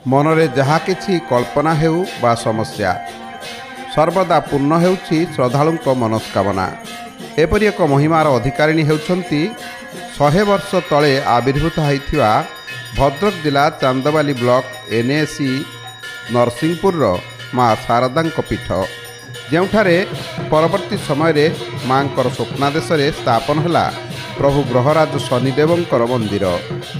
मनरे जहा किछि कल्पना हेउ बा समस्या सर्वदा पूर्ण हेउछि श्रद्धालुंक मनस्कामना। एपरि एक महिमार अधिकारिणी हेउछन्ति 100 वर्ष तले आविर्भूत होइथिबा भद्रक जिला चांदबाली ब्लॉक एनएसी नरसिंहपुर माँ शारदांक पीठ, जेउठारे परवर्ती समय मांकर स्वप्नादेश स्थापन है प्रभु ग्रहराज शनिदेवंकर मंदिर।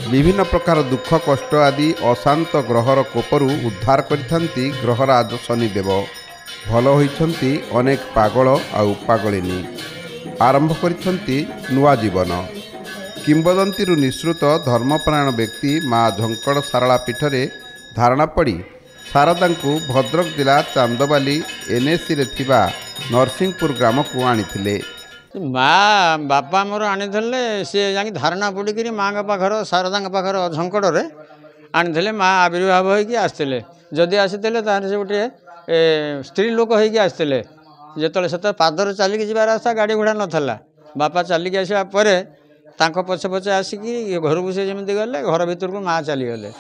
विभिन्न प्रकार दुख कष्ट आदि अशांत ग्रहर कोपरू उद्धार करिथांती ग्रहराज शनिदेव। भल होइछन्ति अनेक पागल आउ पागलिनी, आरंभ करिछन्ति नुआ जीवन। किंबदंती निश्रुत धर्मप्राण व्यक्ति माँ झंकड़ सारला पीठरे धारणा पड़ी शारदांकु भद्रक जिला चांदबाली एनएसी रे थिबा नरसिंहपुर ग्राम को आनिथिले। माँ बापा मोर आनी सी जा धारणा पड़ी माँ पाखर शारदा पाखर झंकड़े आनी माँ आविर्भाव होगी आसते जदि आसी से गोटे स्त्री लोक होगी आसते जो से पादर चलिकी जबार रास्ता गाड़ी घोड़ा नाला बापा चलिकी आसवा पछे पछे आसिक घर को सी जमी गले घर भर को माँ चलीगले।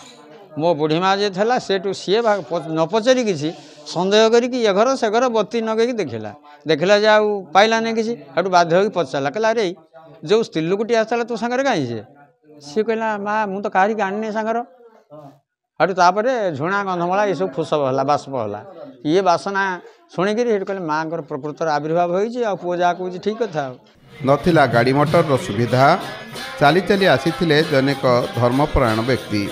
मो बुढ़ी माँ जी था सेठू सी न पचारि किसी सन्देह करी ये घर से घर बत्ती नगे देखला देखला जे आउ पाइलानी किसी हेटू बाध्य होगी पचारा कहला अरे जो स्त्री लोकटी आसला तो सागर कहीं सी कहला माँ मु तो कहारिक आनी सागर हेटू तापर झुणा गंधमला ये सब फुस है बाष्प है ये बासना शुणिक कहले माँ प्रकृतर आविर्भाव हो पुओ जहाँ कह ठीक कथा नथिला गाड़ी मोटर सुविधा चली चली आसीथिले जनेक धर्मपरायण व्यक्ति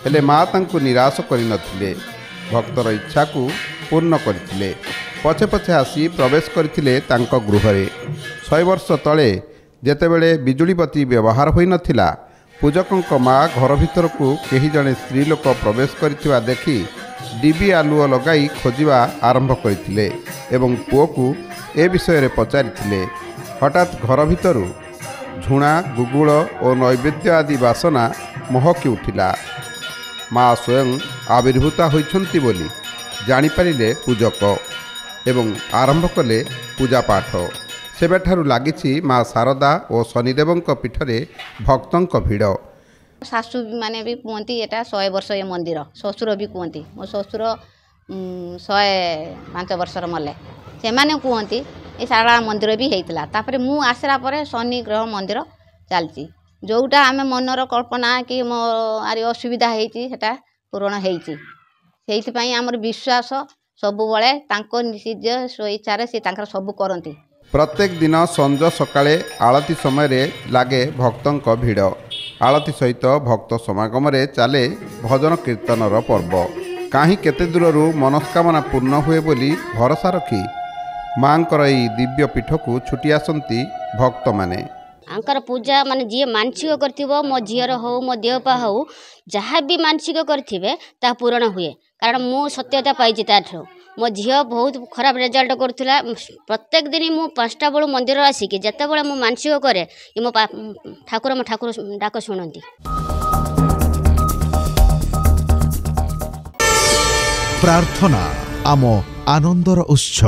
हेले माँ तांकु निराश करि नथिले, भक्तर इच्छा को पूर्ण करथिले। पछे पछे आसी प्रवेश करथिले तांको गृहरे। 100 वर्ष तले जेतेबेले बिजुली बत्ती व्यवहार होई नथिला पूजकंक माँ घर भितर को केही जणे स्त्री लोक प्रवेश करथिबा देखि डिबी आलुओ लगाई खोजिबा आरंभ करथिले एवं पुओ को ए विषय रे पचारिथिले। हठात घर भितरु झुणा गुगुल और नैवेद्य आदि बासना महकी उठिला। माँ स्वयं आविर्भूता होइछन्ति बोली जानिपारिले पूजक एवं आरंभ कले पूजा पाठ। सेबेठारु लागिछि माँ शारदा और शनिदेवंक पीठरे भक्तंक भिड़। शाशु माने भी कहती एटा 100 वर्ष ये मंदिर, शशुर भी कहती मो शशुर 105 वर्षर मले से माने कहती ये सारा मंदिर भी होता। तापर मु आसला परे शनि ग्रह मंदिर चलती जोटा आम मनर कल्पना कि मो आरी असुविधा होती पूरण होती आमर विश्वास सबु बळे तांको निज स्वेच्छा से सब करती। प्रत्येक दिन संज सकाळे आळती समय रे लागे भक्तंक भिड़। आळती सहित भक्त समागम रे चले भजन कीर्तनर पर्व। काहीं केते दूररू मनस्कामना पूर्ण हुए बोली भरोसा रखी मांकर ई दिव्य पीठ को छुटी आसंती भक्त माने। आंकर पूजा माने जी मानसिक करथिबो मो झीर हो मो देहपा हो जहाँ भी मानसिक करथिबे ता पूर्ण हुए। कारण मु सत्यता पाइछि ताठो मो झील बहुत खराब रिजल्ट करथिला। प्रत्येक दिन मु 5टा बेलू मंदिर आसिक जते बेले मु मानसिक करे मो ठाकुर डाक शुणती। प्रार्थना आम आनंदर उत्स।